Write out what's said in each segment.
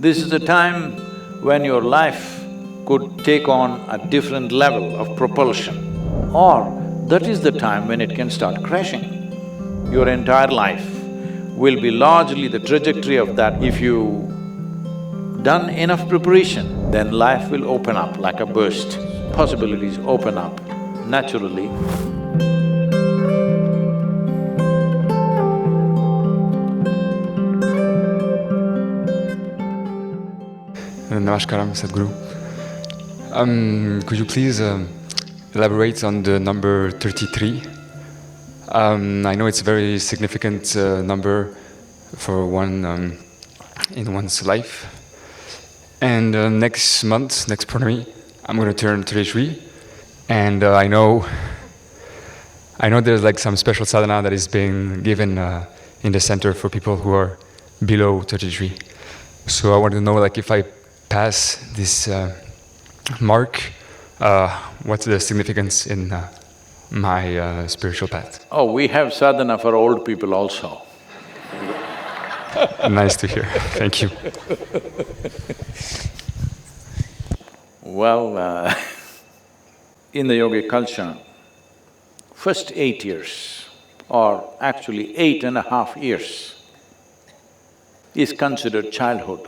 This is the time when your life could take on a different level of propulsion, or that is the time when it can start crashing. Your entire life will be largely the trajectory of that. If you done enough preparation, then life will open up like a burst. Possibilities open up naturally. Namaskaram, Sadguru. Could you please elaborate on the number 33? I know it's a very significant number for one in one's life. And next month, next Purnami, I'm going to turn 33. And I know there's like some special sadhana that is being given in the center for people who are below 33. So I want to know, like, if I pass this mark, what's the significance in my spiritual path? Oh, we have sadhana for old people also. Nice to hear. Thank you. Well, in the yogic culture, first 8 years, or actually 8.5 years, is considered childhood.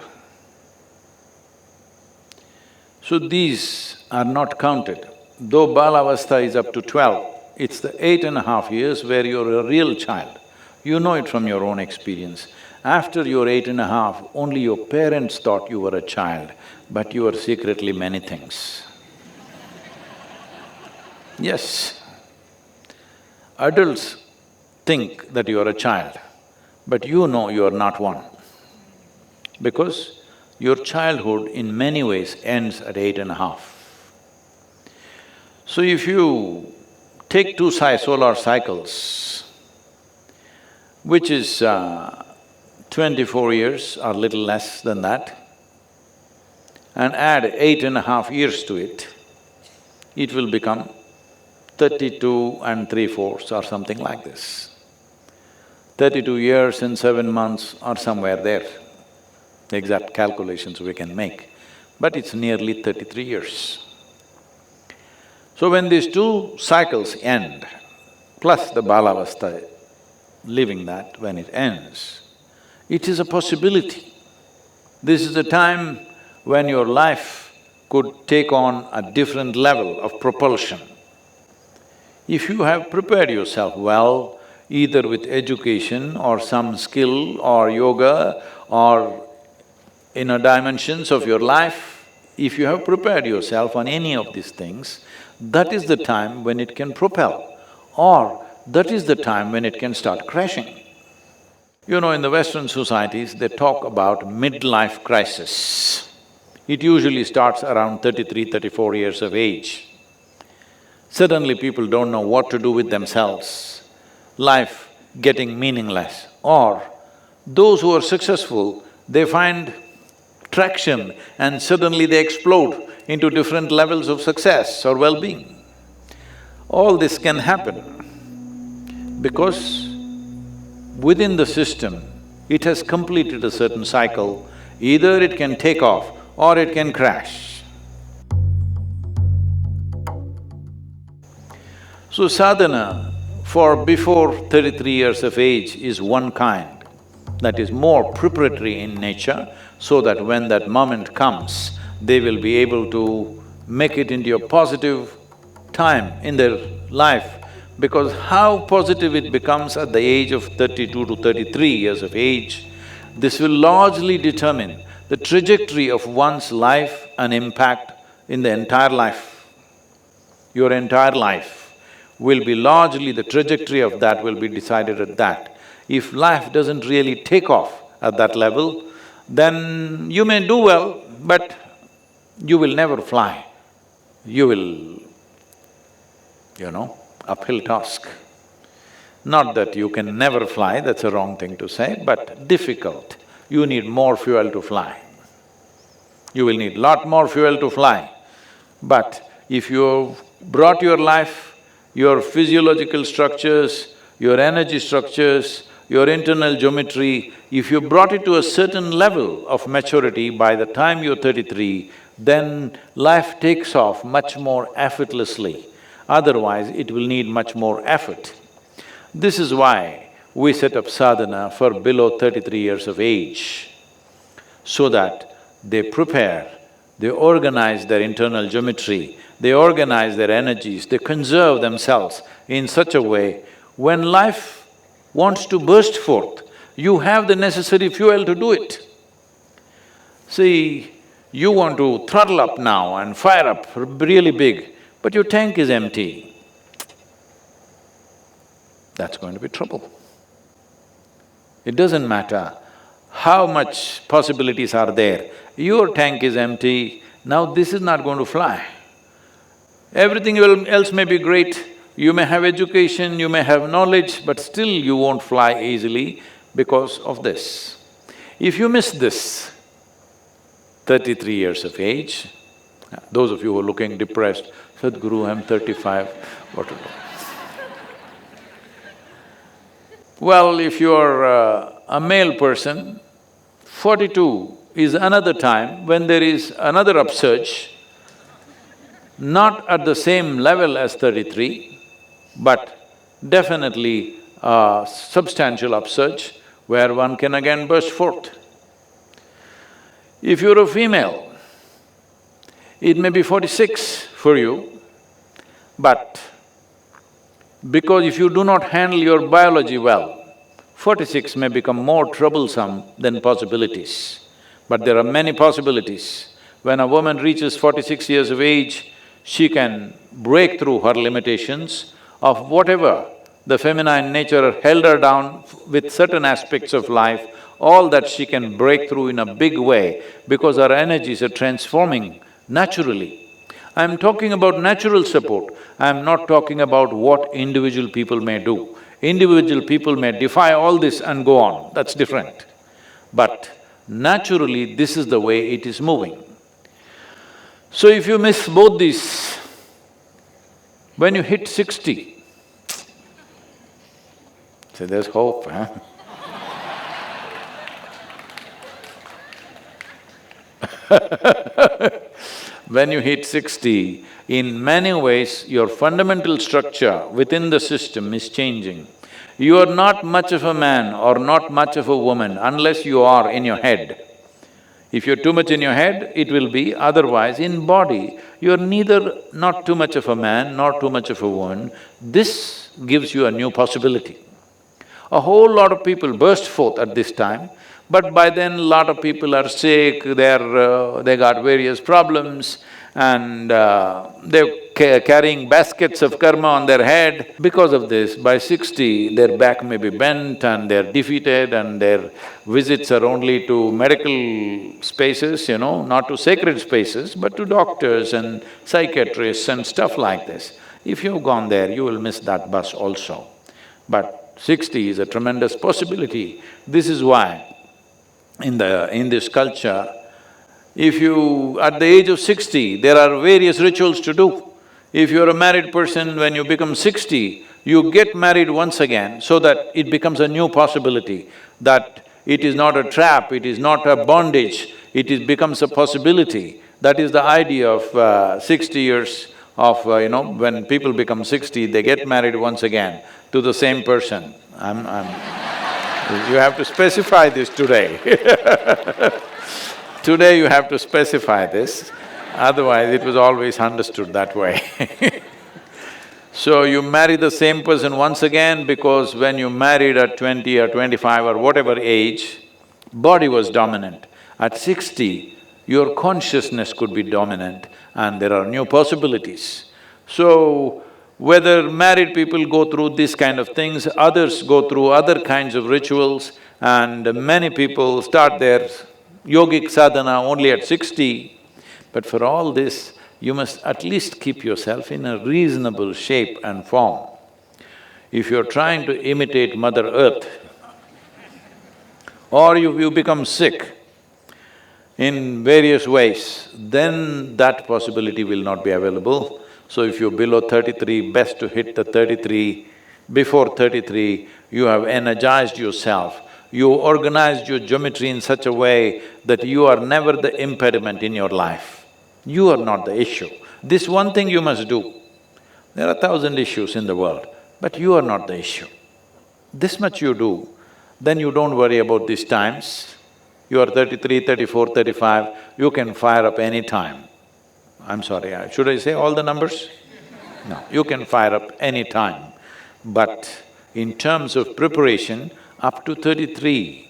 So these are not counted. Though Balavastha is up to 12, it's the 8.5 years where you're a real child. You know it from your own experience. After your 8.5, only your parents thought you were a child, but you were secretly many things. Yes. Adults think that you are a child, but you know you are not one. Because your childhood in many ways ends at 8.5. So if you take two solar cycles, which is 24 years or little less than that, and add 8.5 years to it, it will become 32 and 3/4 or something like this. 32 years and 7 months or somewhere there. The exact calculations we can make, but it's nearly 33 years. So when these two cycles end, plus the Balavastha, living that when it ends, it is a possibility. This is a time when your life could take on a different level of propulsion. If you have prepared yourself well, either with education or some skill or yoga or inner dimensions of your life, if you have prepared yourself on any of these things, that is the time when it can propel, or that is the time when it can start crashing. You know, in the Western societies, they talk about midlife crisis. It usually starts around 33, 34 years of age. Suddenly people don't know what to do with themselves, life getting meaningless. Or those who are successful, they find traction and suddenly they explode into different levels of success or well-being. All this can happen because within the system, it has completed a certain cycle. Either it can take off or it can crash. So sadhana for before 33 years of age is one kind, that is more preparatory in nature, so that when that moment comes, they will be able to make it into a positive time in their life. Because how positive it becomes at the age of 32 to 33 years of age, this will largely determine the trajectory of one's life and impact in the entire life. Your entire life will be largely, the trajectory of that will be decided at that. If life doesn't really take off at that level, then you may do well, but you will never fly. You will, uphill task. Not that you can never fly, that's a wrong thing to say, but difficult. You need more fuel to fly. You will need lot more fuel to fly. But if you've brought your life, your physiological structures, your energy structures, your internal geometry, if you brought it to a certain level of maturity by the time you're 33, then life takes off much more effortlessly. Otherwise, it will need much more effort. This is why we set up sadhana for below 33 years of age, so that they prepare, they organize their internal geometry, they organize their energies, they conserve themselves in such a way, when life wants to burst forth, you have the necessary fuel to do it. See, you want to throttle up now and fire up really big, but your tank is empty. That's going to be trouble. It doesn't matter how much possibilities are there, your tank is empty, now this is not going to fly. Everything else may be great, you may have education, you may have knowledge, but still you won't fly easily because of this. If you miss this, 33 years of age, those of you who are looking depressed, Sadhguru, I'm 35, what to do? Well, if you're a male person, 42 is another time when there is another upsurge, not at the same level as 33, but definitely a substantial upsurge where one can again burst forth. If you're a female, it may be 46 for you, but because if you do not handle your biology well, 46 may become more troublesome than possibilities. But there are many possibilities. When a woman reaches 46 years of age, she can break through her limitations of whatever the feminine nature held her down with certain aspects of life, all that she can break through in a big way because her energies are transforming naturally. I'm talking about natural support, I'm not talking about what individual people may do. Individual people may defy all this and go on, that's different. But naturally, this is the way it is moving. So if you miss both these, when you hit 60, say there's hope, huh? When you hit 60, in many ways your fundamental structure within the system is changing. You are not much of a man or not much of a woman unless you are in your head. If you're too much in your head, it will be, otherwise in body, you're neither not too much of a man nor too much of a woman. This gives you a new possibility. A whole lot of people burst forth at this time, but by then lot of people are sick, they got various problems and they're carrying baskets of karma on their head. Because of this, by 60, their back may be bent and they're defeated and their visits are only to medical spaces, not to sacred spaces, but to doctors and psychiatrists and stuff like this. If you've gone there, you will miss that bus also. But 60 is a tremendous possibility. This is why in this culture, if you… at the age of 60, there are various rituals to do. If you're a married person, when you become 60, you get married once again so that it becomes a new possibility, that it is not a trap, it is not a bondage, becomes a possibility. That is the idea of 60 years of, when people become 60, they get married once again to the same person. You have to specify this today. Today you have to specify this, otherwise it was always understood that way. So you marry the same person once again because when you married at 20 or 25 or whatever age, body was dominant. At 60, your consciousness could be dominant and there are new possibilities. So, whether married people go through these kind of things, others go through other kinds of rituals, and many people start their yogic sadhana only at 60. But for all this, you must at least keep yourself in a reasonable shape and form. If you're trying to imitate Mother Earth, or you become sick in various ways, then that possibility will not be available. So if you're below 33, best to hit the 33 Before 33, you have energized yourself, you organized your geometry in such a way that you are never the impediment in your life. You are not the issue. This one thing you must do. There are 1,000 issues in the world, but you are not the issue. This much you do, then you don't worry about these times. You are 33, 34, 35, you can fire up any time. I'm sorry, should I say all the numbers? No, you can fire up any time. But in terms of preparation, up to 33,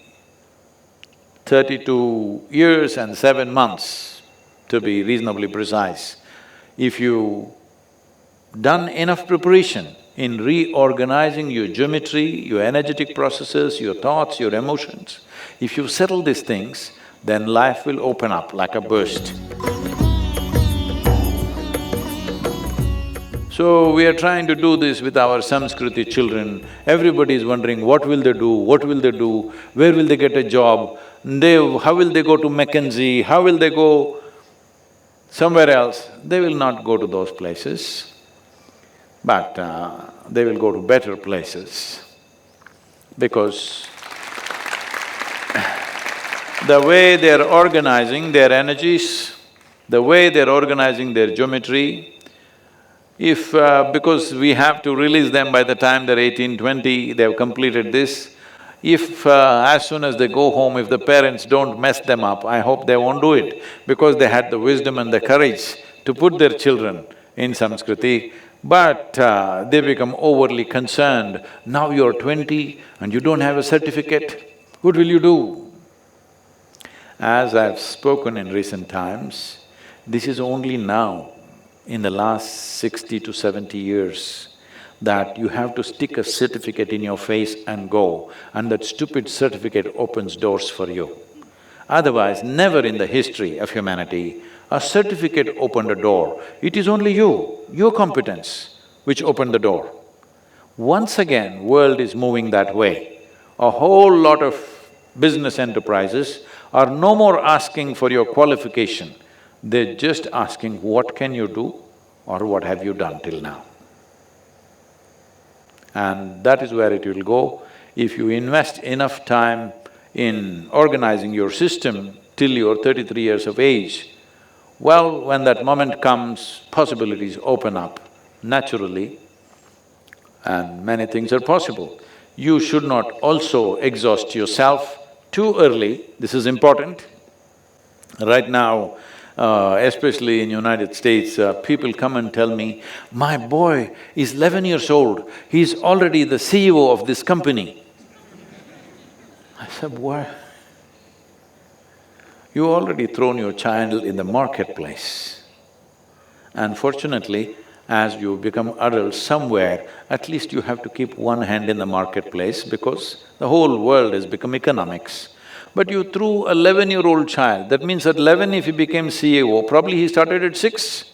32 years and 7 months, to be reasonably precise, if you done enough preparation in reorganizing your geometry, your energetic processes, your thoughts, your emotions, if you settle these things, then life will open up like a burst. So, we are trying to do this with our Samskriti children. Everybody is wondering, what will they do, what will they do, where will they get a job, how will they go to McKinsey, how will they go somewhere else? They will not go to those places, but they will go to better places. Because the way they're organizing their energies, the way they're organizing their geometry, if… because we have to release them by the time they're 18, 20, they've completed this. If as soon as they go home, if the parents don't mess them up, I hope they won't do it, because they had the wisdom and the courage to put their children in Samskriti, but they become overly concerned. Now you're 20 and you don't have a certificate, what will you do? As I've spoken in recent times, this is only now, in the last 60 to 70 years, that you have to stick a certificate in your face and go, and that stupid certificate opens doors for you. Otherwise, never in the history of humanity, a certificate opened a door. It is only you, your competence, which opened the door. Once again, world is moving that way. A whole lot of business enterprises are no more asking for your qualification, they're just asking what can you do or what have you done till now. And that is where it will go. If you invest enough time in organizing your system till you're 33 years of age, well, when that moment comes, possibilities open up naturally and many things are possible. You should not also exhaust yourself too early, this is important. Right now, especially in United States, people come and tell me, my boy is 11 years old, he's already the CEO of this company. I said, why? You already thrown your child in the marketplace. Unfortunately, as you become adults somewhere, at least you have to keep one hand in the marketplace because the whole world has become economics. But you threw a 11-year-old child, that means at 11 if he became CEO, probably he started at 6.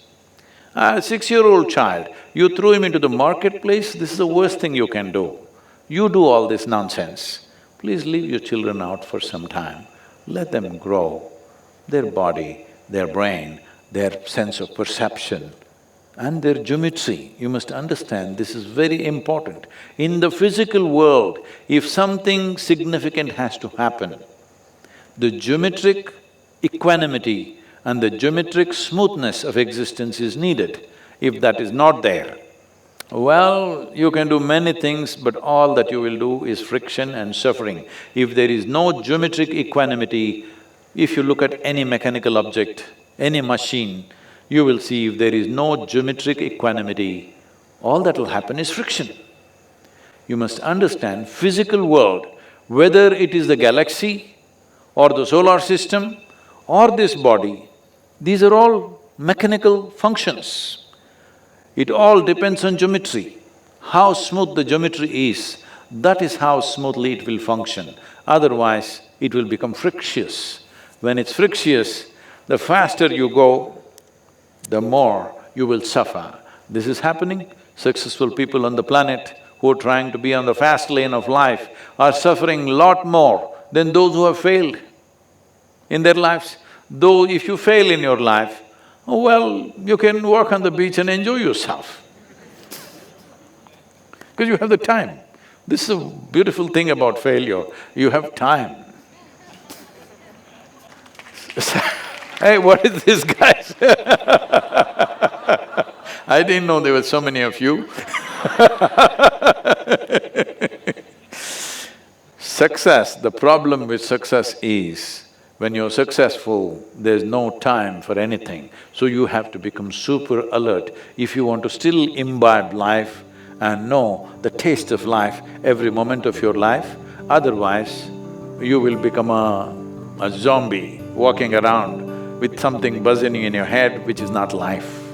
A 6-year-old child, you threw him into the marketplace, this is the worst thing you can do. You do all this nonsense. Please leave your children out for some time, let them grow, their body, their brain, their sense of perception and their geometry. You must understand, this is very important. In the physical world, if something significant has to happen, the geometric equanimity and the geometric smoothness of existence is needed. If that is not there, well, you can do many things, but all that you will do is friction and suffering. If there is no geometric equanimity, if you look at any mechanical object, any machine, you will see if there is no geometric equanimity, all that will happen is friction. You must understand, physical world, whether it is the galaxy or the solar system or this body, these are all mechanical functions. It all depends on geometry. How smooth the geometry is, that is how smoothly it will function. Otherwise, it will become frictious. When it's frictious, the faster you go, the more you will suffer. This is happening. Successful people on the planet who are trying to be on the fast lane of life are suffering a lot more than those who have failed in their lives. Though if you fail in your life, well, you can walk on the beach and enjoy yourself. because you have the time. This is a beautiful thing about failure, you have time. Hey, what is this, guys? I didn't know there were so many of you. Success, the problem with success is, when you're successful, there's no time for anything. So you have to become super alert if you want to still imbibe life and know the taste of life every moment of your life. Otherwise, you will become a zombie walking around with something buzzing in your head which is not life.